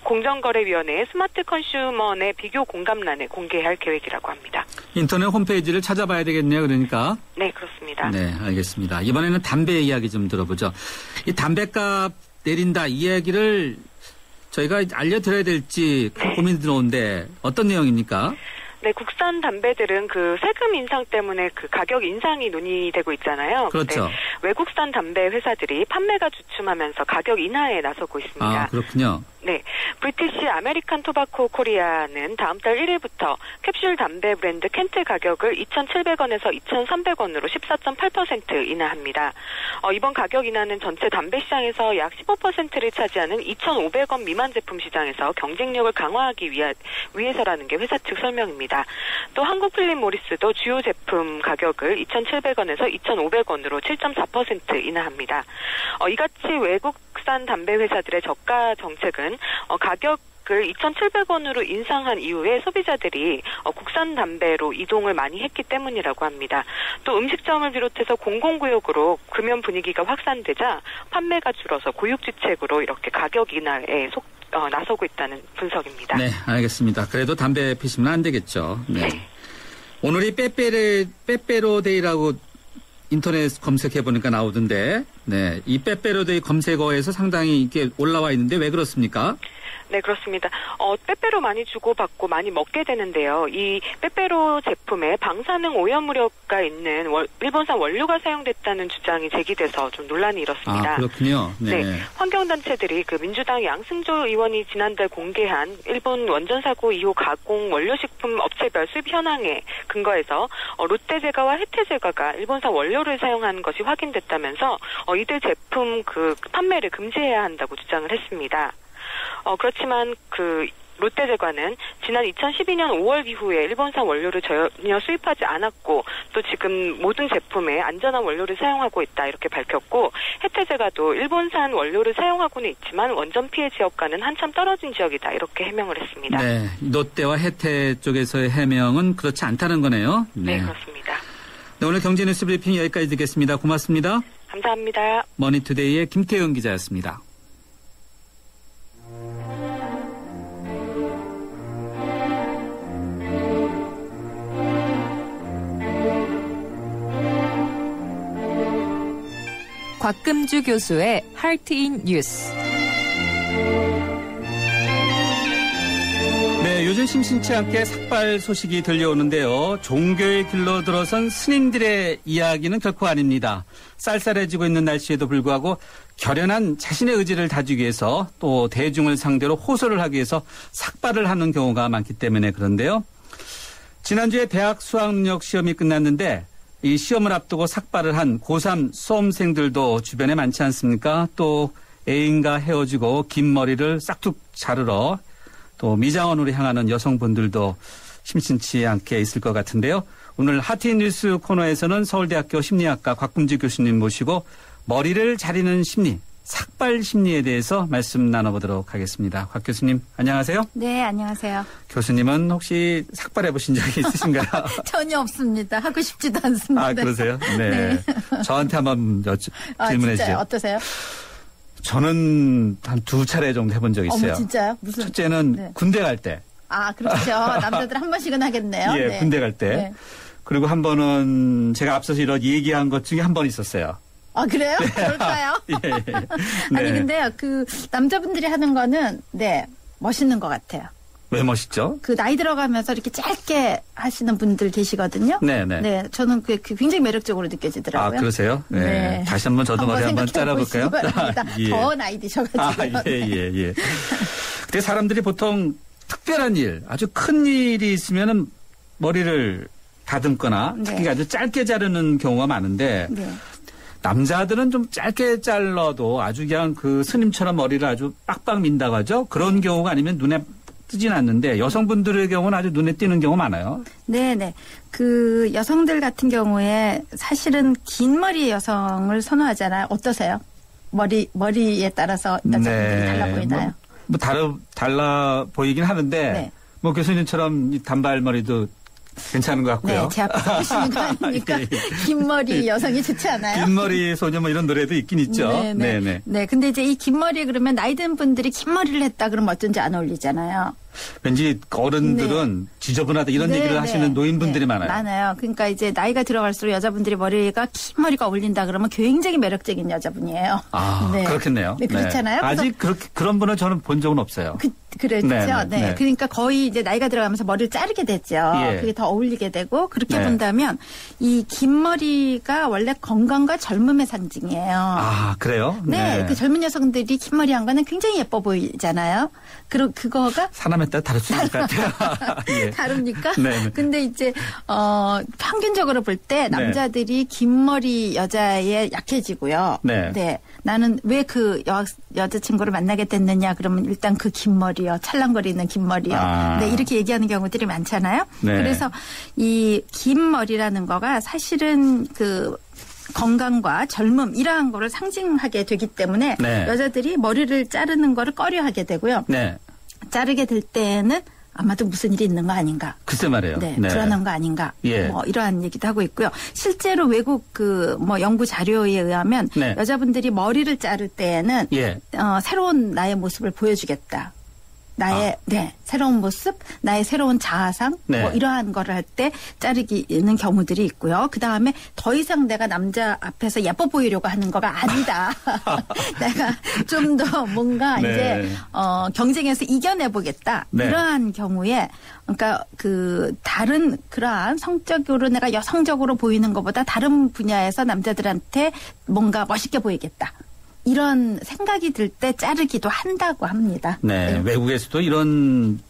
Speaker 16: 공정거래위원회의 스마트 컨슈머의 비교 공감란에 공개할 계획이라고 합니다.
Speaker 3: 인터넷 홈페이지를 찾아봐야 되겠네요. 그러니까.
Speaker 16: 네, 그렇습니다.
Speaker 3: 네, 알겠습니다. 이번에는 담배 이야기 좀 들어보죠. 이 담배값 내린다 이 이야기를 저희가 알려드려야 될지 고민이 들어오는데 어떤 내용입니까?
Speaker 16: 네, 국산 담배들은 세금 인상 때문에 가격 인상이 논의되고 있잖아요.
Speaker 3: 그렇죠.
Speaker 16: 외국산 담배 회사들이 판매가 주춤하면서 가격 인하에 나서고 있습니다.
Speaker 3: 아, 그렇군요.
Speaker 16: 네, 브리티시 아메리칸 토바코 코리아는 다음 달 1일부터 캡슐 담배 브랜드 켄트 가격을 2,700원에서 2,300원으로 14.8% 인하합니다. 이번 가격 인하는 전체 담배 시장에서 약 15%를 차지하는 2,500원 미만 제품 시장에서 경쟁력을 강화하기 위해서라는 게 회사 측 설명입니다. 또 한국 필립 모리스도 주요 제품 가격을 2,700원에서 2,500원으로 7.4% 인하합니다. 이같이 외국산 담배 회사들의 저가 정책은 가격 토박을 2,700원으로 인상한 이후에 소비자들이 국산 담배로 이동을 많이 했기 때문이라고 합니다. 또 음식점을 비롯해서 공공구역으로 금연 분위기가 확산되자 판매가 줄어서 고육지책으로 이렇게 가격 인하에 나서고 있다는 분석입니다.
Speaker 3: 네, 알겠습니다. 그래도 담배 피시면 안 되겠죠. 네. 오늘이 빼빼로데이라고 인터넷 검색해 보니까 나오던데, 네, 이 빼빼로데이 검색어에서 상당히 이게 올라와 있는데 왜 그렇습니까?
Speaker 16: 네, 그렇습니다. 빼빼로 많이 주고받고 많이 먹게 되는데요. 이 빼빼로 제품에 방사능 오염물효가 있는 일본산 원료가 사용됐다는 주장이 제기돼서 좀 논란이 일었습니다.
Speaker 3: 아, 그렇군요. 네.
Speaker 16: 네. 환경단체들이 그 민주당 양승조 의원이 지난달 공개한 일본 원전사고 이후 가공 원료식품 업체별 수입 현황에 근거해서 롯데제과와 혜태제과가 일본산 원료를 사용한 것이 확인됐다면서 이들 제품 그 판매를 금지해야 한다고 주장을 했습니다. 그렇지만 그 롯데제과는 지난 2012년 5월 이후에 일본산 원료를 전혀 수입하지 않았고 또 지금 모든 제품에 안전한 원료를 사용하고 있다 이렇게 밝혔고 혜태제과도 일본산 원료를 사용하고는 있지만 원전 피해 지역과는 한참 떨어진 지역이다 이렇게 해명을 했습니다.
Speaker 3: 네, 롯데와 혜태 쪽에서의 해명은 그렇지 않다는 거네요.
Speaker 16: 네, 그렇습니다.
Speaker 3: 네, 오늘 경제뉴스 브리핑 여기까지 듣겠습니다. 고맙습니다.
Speaker 16: 감사합니다.
Speaker 3: 머니투데이의 김태영 기자였습니다.
Speaker 17: 곽금주 교수의 하트인 뉴스.
Speaker 3: 네, 요즘 심심치 않게 삭발 소식이 들려오는데요. 종교의 길로 들어선 스님들의 이야기는 결코 아닙니다. 쌀쌀해지고 있는 날씨에도 불구하고 결연한 자신의 의지를 다지기 위해서 또 대중을 상대로 호소를 하기 위해서 삭발을 하는 경우가 많기 때문에 그런데요. 지난주에 대학 수학능력 시험이 끝났는데 이 시험을 앞두고 삭발을 한 고3 수험생들도 주변에 많지 않습니까? 또 애인과 헤어지고 긴 머리를 싹둑 자르러 또 미장원으로 향하는 여성분들도 심심치 않게 있을 것 같은데요. 오늘 하트인 뉴스 코너에서는 서울대학교 심리학과 곽금주 교수님 모시고 머리를 자르는 심리, 삭발 심리에 대해서 말씀 나눠보도록 하겠습니다. 곽 교수님 안녕하세요.
Speaker 18: 네, 안녕하세요.
Speaker 3: 교수님은 혹시 삭발해 보신 적이 있으신가요?
Speaker 18: 전혀 없습니다. 하고 싶지도 않습니다.
Speaker 3: 아, 그러세요? 네.
Speaker 18: 네.
Speaker 3: 저한테 한번 질문해 주세요.
Speaker 18: 어떠세요?
Speaker 3: 저는 한 2차례 정도 해본 적이 있어요.
Speaker 18: 진짜요? 무슨?
Speaker 3: 첫째는
Speaker 18: 네.
Speaker 3: 군대 갈 때.
Speaker 18: 아, 그렇죠. 남자들 한 번씩은 하겠네요.
Speaker 3: 예,
Speaker 18: 네.
Speaker 3: 군대 갈 때.
Speaker 18: 네.
Speaker 3: 그리고 한 번은 제가 앞서서 이런 얘기한 것 중에 한 번 있었어요.
Speaker 18: 아, 그래요?
Speaker 3: 네.
Speaker 18: 그럴까요?
Speaker 3: 예. 네.
Speaker 18: 아니, 근데요, 남자분들이 하는 거는, 네, 멋있는 것 같아요.
Speaker 3: 왜 멋있죠?
Speaker 18: 나이 들어가면서 이렇게 짧게 하시는 분들 계시거든요.
Speaker 3: 네네.
Speaker 18: 네, 저는 굉장히 매력적으로 느껴지더라고요.
Speaker 3: 아, 그러세요? 네.
Speaker 18: 네.
Speaker 3: 다시 한번 저도 머리 한번 잘라볼까요?
Speaker 18: 예. 더 나이 드셔가지고.
Speaker 3: 예. 근데 사람들이 보통 특별한 일, 아주 큰 일이 있으면은 머리를 다듬거나
Speaker 18: 네.
Speaker 3: 특히 아주 짧게 자르는 경우가 많은데
Speaker 18: 네.
Speaker 3: 남자들은 좀 짧게 잘라도 아주 그냥 그 스님처럼 머리를 아주 빡빡 민다고 하죠. 그런 경우가 아니면 눈에 뜨진 않는데 여성분들의 경우는 아주 눈에 띄는 경우 많아요.
Speaker 18: 네네. 여성들 같은 경우에 사실은 긴 머리의 여성을 선호하잖아요. 어떠세요? 머리에 따라서 여자분들이 달라 보이나요?
Speaker 3: 달라 보이긴 하는데
Speaker 18: 네.
Speaker 3: 뭐 교수님처럼 이 단발머리도 괜찮은 것 같고요.
Speaker 18: 네, 제 앞에서 보시는 거 아닙니까?
Speaker 3: 예.
Speaker 18: 긴 머리 여성이 좋지 않아요?
Speaker 3: 긴 머리 소녀 뭐 이런 노래도 있긴 있죠.
Speaker 18: 네네. 네, 근데 이제 이 긴 머리 그러면 나이 든 분들이 긴 머리를 했다 그러면 어쩐지 안 어울리잖아요.
Speaker 3: 왠지 어른들은 지저분하다 이런 얘기를 하시는 노인분들이 많아요.
Speaker 18: 많아요. 그러니까 이제 나이가 들어갈수록 여자분들이 머리가 긴 머리가 어울린다 그러면 굉장히 매력적인 여자분이에요.
Speaker 3: 아,
Speaker 18: 네.
Speaker 3: 그렇겠네요.
Speaker 18: 네, 그렇잖아요.
Speaker 3: 아직 그런 분은 저는 본 적은 없어요.
Speaker 18: 그렇죠.
Speaker 3: 네.
Speaker 18: 그러니까 거의 이제 나이가 들어가면서 머리를 자르게 됐죠.
Speaker 3: 예.
Speaker 18: 그게 더 어울리게 되고 그렇게
Speaker 3: 네.
Speaker 18: 본다면 이 긴 머리가 원래 건강과 젊음의 상징이에요.
Speaker 3: 아, 그래요?
Speaker 18: 네. 그 젊은 여성들이 긴 머리 한 거는 굉장히 예뻐 보이잖아요. 그거가
Speaker 3: 사람에 따라 다를 수 있을 것 같아요. 예.
Speaker 18: 다릅니까?
Speaker 3: 네.
Speaker 18: 근데 이제 평균적으로 볼 때 남자들이 긴 머리 여자에 약해지고요.
Speaker 3: 네.
Speaker 18: 나는 왜 그 여자친구를 만나게 됐느냐 그러면 일단 그 긴 머리요. 찰랑거리는 긴 머리요. 네, 이렇게 얘기하는 경우들이 많잖아요.
Speaker 3: 네.
Speaker 18: 그래서 이 긴 머리라는 거가 사실은 건강과 젊음 이러한 거를 상징하게 되기 때문에
Speaker 3: 네.
Speaker 18: 여자들이 머리를 자르는 거를 꺼려하게 되고요.
Speaker 3: 네.
Speaker 18: 자르게 될 때는 아마도 무슨 일이 있는 거 아닌가.
Speaker 3: 글쎄 말이에요.
Speaker 18: 네,
Speaker 3: 네.
Speaker 18: 불안한 거 아닌가.
Speaker 3: 예.
Speaker 18: 뭐 이러한 얘기도 하고 있고요. 실제로 외국 뭐 연구 자료에 의하면
Speaker 3: 네.
Speaker 18: 여자분들이 머리를 자를 때에는
Speaker 3: 예.
Speaker 18: 새로운 나의 모습을 보여주겠다. 나의 새로운 모습, 나의 새로운 자아상,
Speaker 3: 네.
Speaker 18: 뭐 이러한 거를 할 때 자르기는 경우들이 있고요. 그 다음에 더 이상 내가 남자 앞에서 예뻐 보이려고 하는 거가 아니다. 내가 좀 더 뭔가
Speaker 3: 네.
Speaker 18: 이제 경쟁에서 이겨내보겠다.
Speaker 3: 네.
Speaker 18: 이러한 경우에 그러니까 다른 그러한 성적으로 내가 여성적으로 보이는 것보다 다른 분야에서 남자들한테 뭔가 멋있게 보이겠다. 이런 생각이 들 때 자르기도 한다고 합니다.
Speaker 3: 네, 외국에서도 이런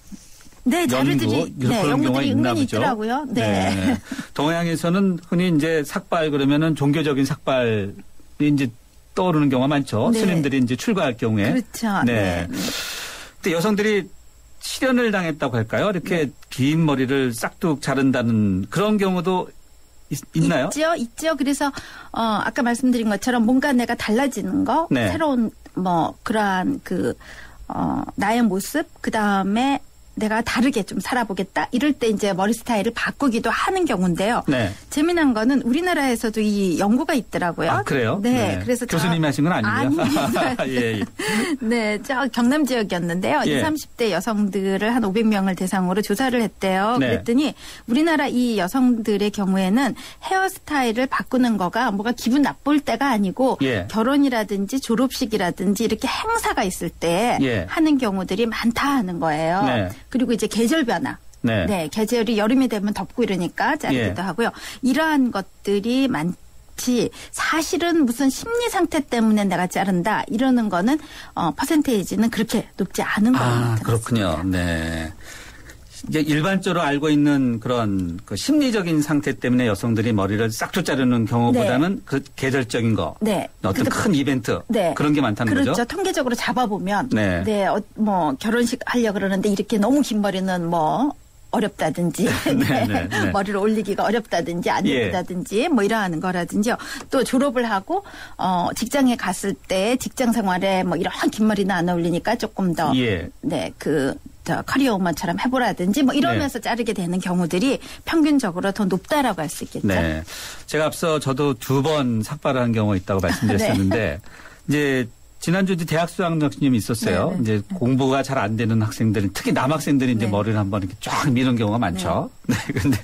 Speaker 18: 자르들이
Speaker 3: 그런 경우가 있나
Speaker 18: 은근히
Speaker 3: 보죠.
Speaker 18: 있더라고요. 네.
Speaker 3: 동양에서는 흔히 이제 삭발 그러면은 종교적인 삭발이 이제 떠오르는 경우가 많죠.
Speaker 18: 네.
Speaker 3: 스님들이 이제 출가할 경우에.
Speaker 18: 그렇죠.
Speaker 3: 네. 근데 여성들이 실현을 당했다고 할까요? 이렇게 긴 머리를 싹둑 자른다는 그런 경우도 있나요?
Speaker 18: 있죠. 그래서 아까 말씀드린 것처럼 뭔가 내가 달라지는 거,
Speaker 3: 네.
Speaker 18: 새로운 그러한 나의 모습, 그 다음에 내가 다르게 좀 살아보겠다. 이럴 때 이제 머리 스타일을 바꾸기도 하는 경우인데요.
Speaker 3: 네.
Speaker 18: 재미난 거는 우리나라에서도 이 연구가 있더라고요.
Speaker 3: 아, 그래요?
Speaker 18: 네. 그래서
Speaker 3: 교수님이 하신 건 아니고요.
Speaker 18: 아닙니다.
Speaker 3: 예.
Speaker 18: 네, 저 경남 지역이었는데요.
Speaker 3: 예.
Speaker 18: 20, 30대 여성들을 한 500명을 대상으로 조사를 했대요.
Speaker 3: 네.
Speaker 18: 그랬더니 우리나라 이 여성들의 경우에는 헤어스타일을 바꾸는 거가 뭐가 기분 나쁠 때가 아니고
Speaker 3: 예.
Speaker 18: 결혼이라든지 졸업식이라든지 이렇게 행사가 있을 때
Speaker 3: 예.
Speaker 18: 하는 경우들이 많다 하는 거예요.
Speaker 3: 네.
Speaker 18: 그리고 이제 계절 변화.
Speaker 3: 네.
Speaker 18: 계절이 여름이 되면 덥고 이러니까 자르기도
Speaker 3: 예.
Speaker 18: 하고요. 이러한 것들이 많지 사실은 무슨 심리 상태 때문에 내가 자른다 이러는 거는 퍼센테이지는 그렇게 높지 않은 겁니다.
Speaker 3: 그렇군요. 네. 이제 일반적으로 알고 있는 그런 심리적인 상태 때문에 여성들이 머리를 싹둑 자르는 경우보다는 그 계절적인 거, 어떤 큰 이벤트 그런 게 많다는
Speaker 18: 그렇죠.
Speaker 3: 거죠.
Speaker 18: 통계적으로 잡아보면,
Speaker 3: 네.
Speaker 18: 뭐 결혼식 하려 그러는데 이렇게 너무 긴 머리는 뭐 어렵다든지
Speaker 3: 네.
Speaker 18: 머리를 올리기가 어렵다든지 안 예쁘다든지 뭐 이러한 거라든지요. 또 졸업을 하고 직장에 갔을 때 직장 생활에 뭐 이런 긴 머리는 안 어울리니까 조금 더 커리어 우먼처럼 해보라든지 뭐 이러면서 자르게 되는 경우들이 평균적으로 더 높다라고 할 수 있겠죠.
Speaker 3: 네. 제가 앞서 저도 2번 삭발을 한 경우가 있다고 말씀드렸었는데 이제 지난주 대학 수학여행이 있었어요.
Speaker 18: 네네.
Speaker 3: 이제 공부가 잘 안 되는 학생들, 특히 남학생들이 이제 머리를 한번 이렇게 쫙 미는 경우가 많죠. 네. 근데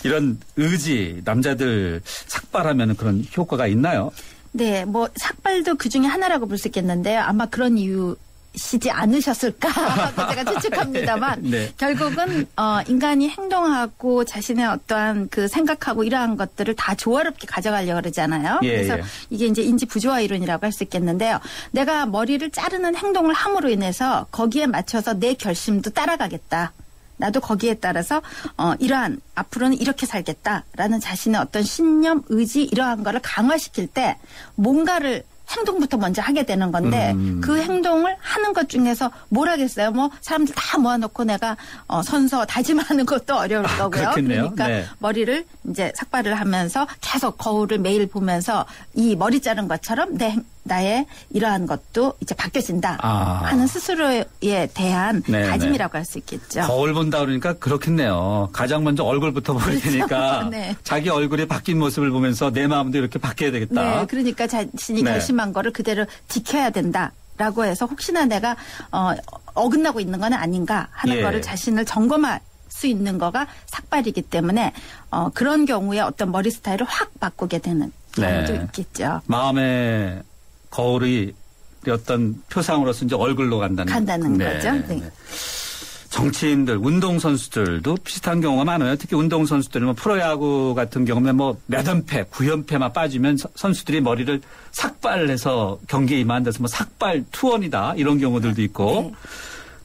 Speaker 3: 이런 의지, 남자들 삭발하면 그런 효과가 있나요?
Speaker 18: 네, 뭐 삭발도 그 중에 하나라고 볼 수 있겠는데요. 아마 그런 이유시지 않으셨을까 제가 추측합니다만
Speaker 3: 네.
Speaker 18: 결국은 인간이 행동하고 자신의 어떠한 그 생각하고 이러한 것들을 다 조화롭게 가져가려고 그러잖아요. 그래서 이게 이제 인지 부조화 이론이라고 할 수 있겠는데요. 내가 머리를 자르는 행동을 함으로 인해서 거기에 맞춰서 내 결심도 따라가겠다. 나도 거기에 따라서 이러한 앞으로는 이렇게 살겠다라는 자신의 어떤 신념, 의지 이러한 거를 강화시킬 때 뭔가를 행동부터 먼저 하게 되는 건데 그 행동을 하는 것 중에서 뭘 하겠어요? 뭐 사람들 다 모아놓고 내가 선서 다짐하는 것도 어려울 거고요.
Speaker 3: 그렇겠네요.
Speaker 18: 그러니까 머리를 이제 삭발을 하면서 계속 거울을 매일 보면서 이 머리 자른 것처럼 나의 이러한 것도 이제 바뀌어진다 하는 스스로에 대한 다짐이라고 할 수 있겠죠.
Speaker 3: 거울 본다 그러니까 그렇겠네요. 가장 먼저 얼굴부터 보게 되니까 자기 얼굴이 바뀐 모습을 보면서 내 마음도 이렇게 바뀌어야 되겠다.
Speaker 18: 네, 그러니까 자신이 결심한 거를 그대로 지켜야 된다라고 해서 혹시나 내가 어긋나고 있는 건 아닌가 하는 거를 자신을 점검할 수 있는 거가 삭발이기 때문에 그런 경우에 어떤 머리 스타일을 확 바꾸게 되는 경우도 있겠죠.
Speaker 3: 마음의 거울이 어떤 표상으로서 이제 얼굴로 간다는
Speaker 18: 거죠. 네.
Speaker 3: 정치인들, 운동선수들도 비슷한 경우가 많아요. 특히 운동선수들은 뭐 프로야구 같은 경우에 뭐 몇 연패, 9연패만 빠지면 선수들이 머리를 삭발해서 경기에 임한다서 뭐 삭발 투원이다 이런 경우들도 있고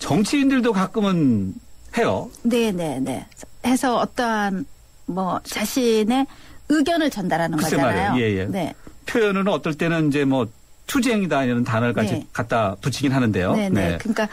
Speaker 3: 정치인들도 가끔은 해요.
Speaker 18: 네네네. 해서 어떠한 뭐 자신의 의견을 전달하는 거잖아요.
Speaker 3: 네. 표현은 어떨 때는 이제 뭐 투쟁이다 이런 단어까지 갖다 붙이긴 하는데요.
Speaker 18: 네네. 그러니까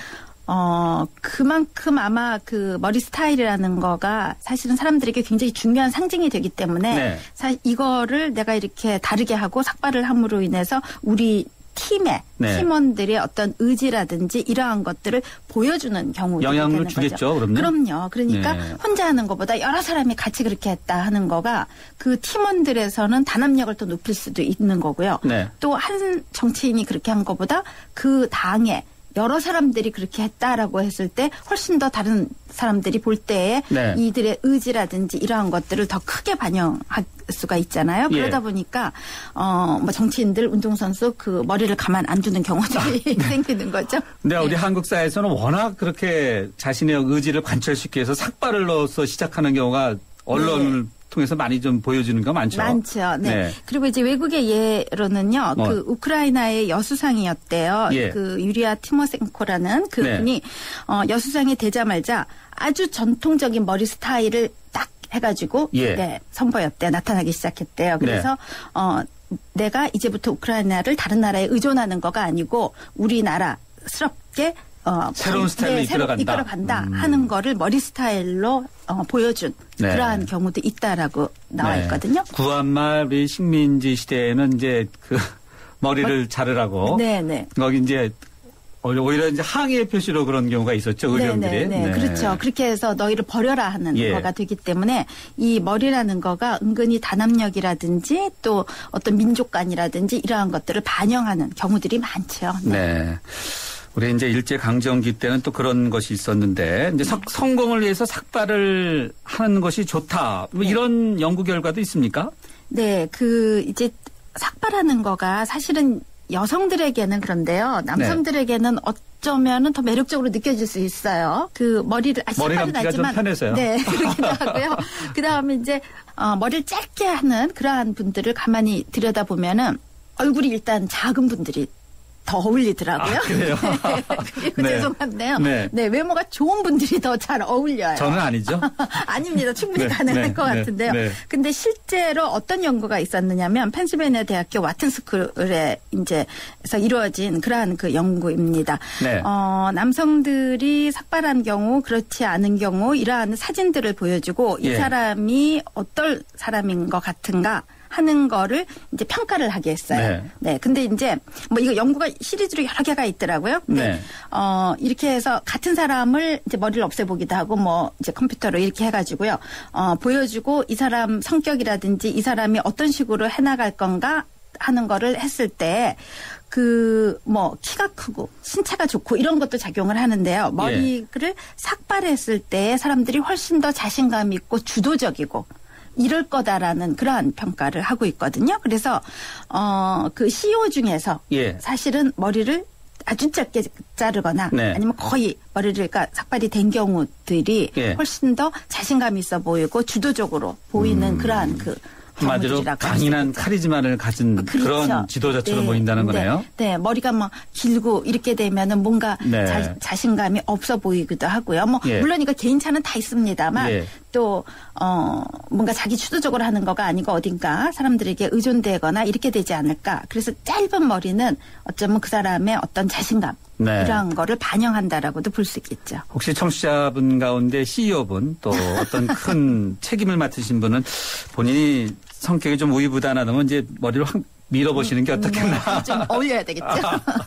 Speaker 18: 그만큼 아마 그 머리 스타일이라는 거가 사실은 사람들에게 굉장히 중요한 상징이 되기 때문에 이거를 내가 이렇게 다르게 하고 삭발을 함으로 인해서 우리 팀의
Speaker 3: 네.
Speaker 18: 팀원들의 어떤 의지라든지 이러한 것들을 보여주는 경우도
Speaker 3: 영향을
Speaker 18: 되는
Speaker 3: 주겠죠.
Speaker 18: 거죠. 그럼요. 그러니까
Speaker 3: 네.
Speaker 18: 혼자 하는 것보다 여러 사람이 같이 그렇게 했다 하는 거가 그 팀원들에서는 단합력을 또 높일 수도 있는 거고요.
Speaker 3: 네.
Speaker 18: 또 한 정치인이 그렇게 한 것보다 그 당에 여러 사람들이 그렇게 했다라고 했을 때 훨씬 더 다른 사람들이 볼 때에
Speaker 3: 네.
Speaker 18: 이들의 의지라든지 이러한 것들을 더 크게 반영할 수가 있잖아요.
Speaker 3: 예.
Speaker 18: 그러다 보니까 뭐 정치인들, 운동선수 그 머리를 가만 안 두는 경우들이 생기는 거죠.
Speaker 3: 근데 우리 한국 사회에서는 워낙 그렇게 자신의 의지를 관철시키기 위해서 삭발을 넣어서 시작하는 경우가 언론을 통해서 많이 좀 보여주는 거 많죠.
Speaker 18: 많죠. 네.
Speaker 3: 네.
Speaker 18: 그리고 이제 외국의 예로는요. 그 우크라이나의 여수상이었대요.
Speaker 3: 예.
Speaker 18: 그 유리아 티모센코라는 그분이 여수상이 되자마자 아주 전통적인 머리 스타일을 딱 해가지고 선보였대요. 나타나기 시작했대요. 그래서 내가 이제부터 우크라이나를 다른 나라에 의존하는 거가 아니고 우리나라스럽게
Speaker 3: 새로운 스타일로
Speaker 18: 이끌어간다 하는 거를 머리 스타일로 보여준 그러한 경우도 있다라고 나와 있거든요.
Speaker 3: 구한말 우리 식민지 시대에는 이제 그 머리를 자르라고.
Speaker 18: 네네.
Speaker 3: 거기 이제 오히려 이제 항의의 표시로 그런 경우가 있었죠. 의령들이.
Speaker 18: 네. 그렇죠. 그렇게 해서 너희를 버려라 하는 거가 되기 때문에 이 머리라는 거가 은근히 단합력이라든지 또 어떤 민족관이라든지 이러한 것들을 반영하는 경우들이 많죠.
Speaker 3: 네. 우리 이제 일제 강점기 때는 또 그런 것이 있었는데 이제 성공을 위해서 삭발을 하는 것이 좋다. 뭐 이런 연구 결과도 있습니까?
Speaker 18: 네, 그 이제 삭발하는 거가 사실은 여성들에게는 그런데요. 남성들에게는 어쩌면은 더 매력적으로 느껴질 수 있어요. 그 머리를
Speaker 3: 머리 감기가 좀 편해서요.
Speaker 18: 네, 그렇기도 하고요. 그 다음에 이제 머리를 짧게 하는 그러한 분들을 가만히 들여다보면은 얼굴이 일단 작은 분들이 더 어울리더라고요.
Speaker 3: 그래요?
Speaker 18: 그리고 죄송한데요. 네, 외모가 좋은 분들이 더 잘 어울려요.
Speaker 3: 저는 아니죠.
Speaker 18: 아닙니다. 충분히 가능할 것 같은데요. 근데 실제로 어떤 연구가 있었느냐면 펜실베이니아 대학교 와튼스쿨에 이제서 이루어진 그러한 그 연구입니다. 남성들이 삭발한 경우, 그렇지 않은 경우 이러한 사진들을 보여주고 이 사람이 어떨 사람인 것 같은가 하는 거를 이제 평가를 하게 했어요. 네. 근데 이제 뭐 이거 연구가 시리즈로 여러 개가 있더라고요. 근데 이렇게 해서 같은 사람을 이제 머리를 없애보기도 하고 뭐 이제 컴퓨터로 이렇게 해가지고요. 보여주고 이 사람 성격이라든지 이 사람이 어떤 식으로 해나갈 건가 하는 거를 했을 때 뭐 키가 크고 신체가 좋고 이런 것도 작용을 하는데요. 머리를 삭발했을 때 사람들이 훨씬 더 자신감 있고 주도적이고 이럴 거다라는 그러한 평가를 하고 있거든요. 그래서 그 CEO 중에서 사실은 머리를 아주 짧게 자르거나 아니면 거의 머리를 그러니까 삭발이 된 경우들이 훨씬 더 자신감 있어 보이고 주도적으로 보이는 그러한 그
Speaker 3: 한마디로 강인한 카리스마를 가진 그런 지도자처럼 보인다는 거네요.
Speaker 18: 네, 머리가 뭐 길고 이렇게 되면은 뭔가 자신감이 없어 보이기도 하고요. 뭐 물론 이거 개인차는 다 있습니다만 또 뭔가 자기 주도적으로 하는 거가 아니고 어딘가 사람들에게 의존되거나 이렇게 되지 않을까. 그래서 짧은 머리는 어쩌면 그 사람의 어떤 자신감 이런 거를 반영한다라고도 볼 수 있겠죠.
Speaker 3: 혹시 청취자분 가운데 CEO분 또 어떤 큰 책임을 맡으신 분은 본인이 성격이 좀 우유부단하다면 이제 머리를 확 밀어보시는 게 어떻겠나.
Speaker 18: 좀 어울려야 되겠죠.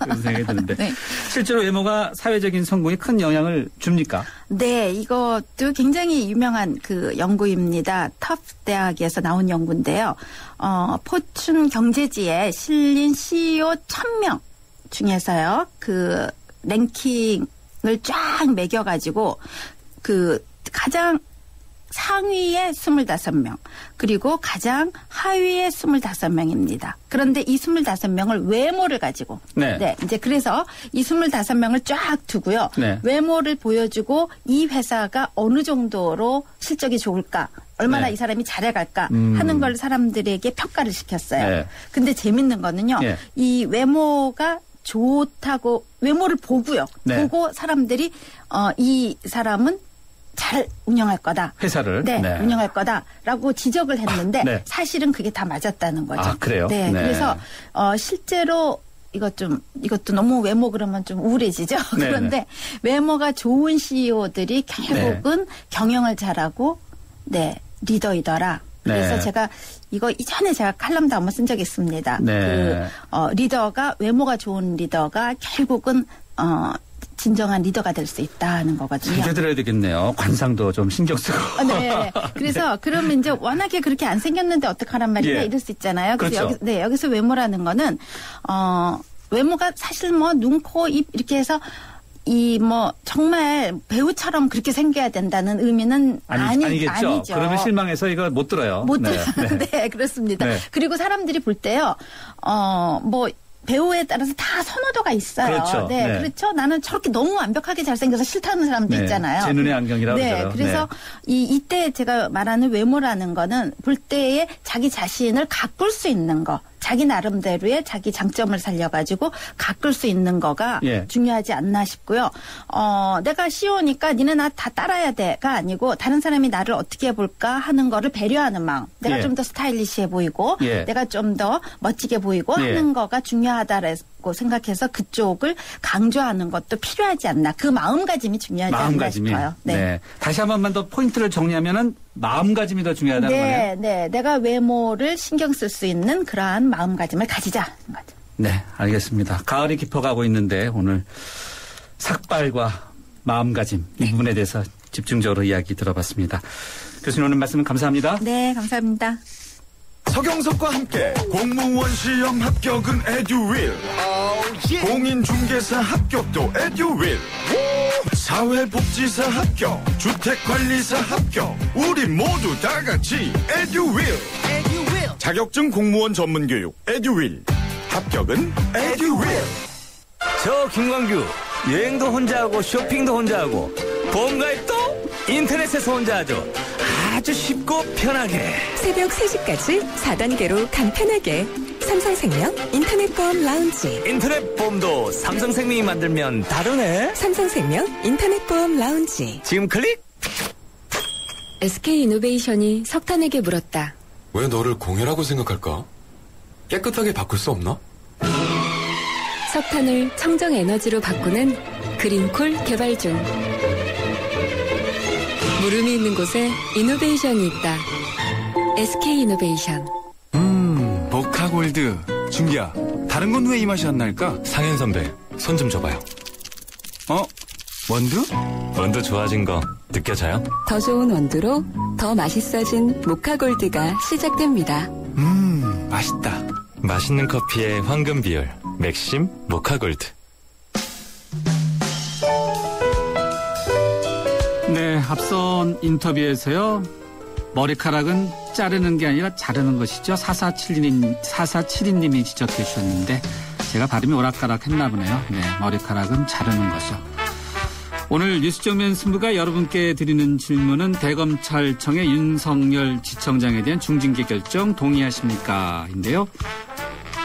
Speaker 3: 그런 생각이 드는데. 실제로 외모가 사회적인 성공에 큰 영향을 줍니까?
Speaker 18: 네, 이것도 굉장히 유명한 그 연구입니다. 터프 대학에서 나온 연구인데요. 포춘 경제지에 실린 CEO 1000명 중에서요. 그 랭킹을 쫙 매겨가지고 그 가장 상위에 25명 그리고 가장 하위에 25명입니다. 그런데 이 25명을 외모를 가지고 이제 그래서 이 25명을 쫙 두고요. 외모를 보여주고 이 회사가 어느 정도로 실적이 좋을까 얼마나 이 사람이 잘해갈까 하는 걸 사람들에게 평가를 시켰어요. 근데 재밌는 거는요. 이 외모가 좋다고 외모를 보고요. 보고 사람들이 이 사람은 잘 운영할 거다.
Speaker 3: 회사를.
Speaker 18: 운영할 거다라고 지적을 했는데 사실은 그게 다 맞았다는 거죠.
Speaker 3: 아, 그래요?
Speaker 18: 네. 그래서 실제로 이것도 너무 외모 그러면 좀 우울해지죠. 그런데 외모가 좋은 CEO들이 결국은 경영을 잘하고 리더이더라. 그래서
Speaker 3: 네.
Speaker 18: 제가 이거 이전에 제가 칼럼도 한번 쓴 적이 있습니다.
Speaker 3: 네.
Speaker 18: 리더가 외모가 좋은 리더가 결국은 진정한 리더가 될 수 있다는 거거든요.
Speaker 3: 챙겨드려야 되겠네요. 관상도 좀 신경 쓰고.
Speaker 18: 네. 그래서 그러면 이제 워낙에 그렇게 안 생겼는데 어떡하란 말이야
Speaker 3: 예.
Speaker 18: 이럴 수 있잖아요. 그래서
Speaker 3: 그렇죠.
Speaker 18: 여기서 외모라는 거는 외모가 사실 뭐 눈, 코, 입 이렇게 해서 정말 배우처럼 그렇게 생겨야 된다는 의미는
Speaker 3: 아니겠죠.
Speaker 18: 아니죠.
Speaker 3: 그러면 실망해서 이거 못 들어요.
Speaker 18: 네, 그렇습니다.
Speaker 3: 네.
Speaker 18: 그리고 사람들이 볼 때요, 배우에 따라서 다 선호도가 있어요.
Speaker 3: 그렇죠.
Speaker 18: 네,
Speaker 3: 네.
Speaker 18: 그렇죠. 나는 저렇게 너무 완벽하게 잘생겨서 싫다는 사람도
Speaker 3: 네.
Speaker 18: 있잖아요.
Speaker 3: 제 눈의 안경이라고
Speaker 18: 네,
Speaker 3: 그러죠.
Speaker 18: 그래서 이때 제가 말하는 외모라는 거는 볼 때에 자기 자신을 가꿀 수 있는 거. 자기 나름대로의 자기 장점을 살려가지고 가꿀 수 있는 거가
Speaker 3: 예.
Speaker 18: 중요하지 않나 싶고요. 내가 CEO니까 니네 나 다 따라야 돼가 아니고 다른 사람이 나를 어떻게 볼까 하는 거를 배려하는 마음. 내가
Speaker 3: 예.
Speaker 18: 좀 더 스타일리시해 보이고
Speaker 3: 예.
Speaker 18: 내가 좀 더 멋지게 보이고
Speaker 3: 예.
Speaker 18: 하는 거가 중요하다고 생각해서 그쪽을 강조하는 것도 필요하지 않나. 그 마음가짐이 중요하지 않나 싶어요.
Speaker 3: 네. 다시 한 번만 더 포인트를 정리하면은 마음가짐이 더 중요하다는 거네요.
Speaker 18: 네. 내가 외모를 신경 쓸 수 있는 그러한 마음가짐을 가지자는 거죠.
Speaker 3: 네, 알겠습니다. 가을이 깊어가고 있는데 오늘 삭발과 마음가짐 이 부분에 대해서 집중적으로 이야기 들어봤습니다. 교수님 오늘 말씀 감사합니다.
Speaker 18: 네, 감사합니다.
Speaker 19: 서경석과 함께 공무원 시험 합격은 에듀윌, 공인중개사 합격도 에듀윌, 사회복지사 합격, 주택관리사 합격, 우리 모두 다 같이 에듀윌. 자격증 공무원 전문교육 에듀윌, 합격은 에듀윌.
Speaker 20: 저 김광규 여행도 혼자 하고 쇼핑도 혼자 하고 보험가입도 인터넷에서 혼자 하죠. 아주 쉽고 편하게
Speaker 12: 새벽 3시까지 4단계로 간편하게 삼성생명 인터넷보험 라운지.
Speaker 20: 인터넷 보험도 삼성생명이 만들면 다르네.
Speaker 12: 삼성생명 인터넷보험 라운지.
Speaker 20: 지금 클릭.
Speaker 21: SK이노베이션이 석탄에게 물었다.
Speaker 10: 왜 너를 공유라고 생각할까? 깨끗하게 바꿀 수 없나?
Speaker 21: 석탄을 청정에너지로 바꾸는 그린콜 개발 중. 물음이 있는 곳에 이노베이션이 있다. SK이노베이션.
Speaker 22: 모카골드. 준기야, 다른 건 왜 이 맛이 안 날까?
Speaker 14: 상현 선배, 손 좀 줘봐요.
Speaker 22: 원두?
Speaker 14: 원두 좋아진 거 느껴져요?
Speaker 21: 더 좋은 원두로 더 맛있어진 모카골드가 시작됩니다.
Speaker 22: 맛있다.
Speaker 14: 맛있는 커피의 황금 비율, 맥심 모카골드.
Speaker 3: 네, 앞선 인터뷰에서요. 머리카락은 자르는 게 아니라 자르는 것이죠. 4472님이 지적해 주셨는데 제가 발음이 오락가락 했나 보네요. 네, 머리카락은 자르는 거죠. 오늘 뉴스정면 승부가 여러분께 드리는 질문은 대검찰청의 윤석열 지청장에 대한 중징계 결정 동의하십니까? 인데요.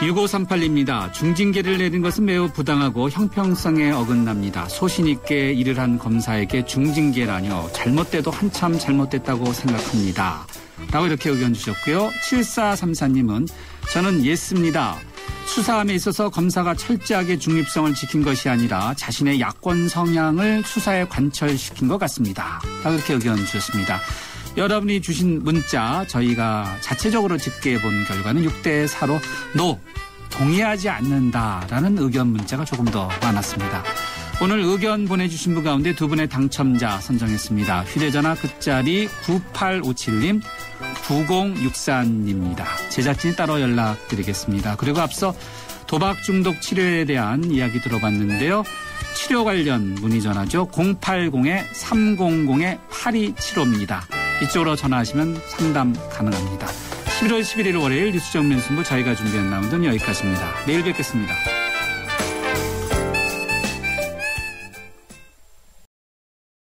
Speaker 3: 6538입니다. 중징계를 내린 것은 매우 부당하고 형평성에 어긋납니다. 소신 있게 일을 한 검사에게 중징계라뇨. 잘못돼도 한참 잘못됐다고 생각합니다. 라고 이렇게 의견 주셨고요. 7434님은 저는 예스입니다. 수사함에 있어서 검사가 철저하게 중립성을 지킨 것이 아니라 자신의 야권 성향을 수사에 관철시킨 것 같습니다. 라고 이렇게 의견 주셨습니다. 여러분이 주신 문자 저희가 자체적으로 집계해본 결과는 6대4로 NO, 동의하지 않는다라는 의견 문자가 조금 더 많았습니다. 오늘 의견 보내주신 분 가운데 두 분의 당첨자 선정했습니다. 휴대전화 끝자리 9857님, 9064님입니다. 제작진이 따로 연락드리겠습니다. 그리고 앞서 도박 중독 치료에 대한 이야기 들어봤는데요. 치료 관련 문의 전화죠. 080-300-8275입니다. 이쪽으로 전화하시면 상담 가능합니다. 11월 11일 월요일 뉴스 정면 승부 저희가 준비한 라운드는 여기까지입니다. 내일 뵙겠습니다.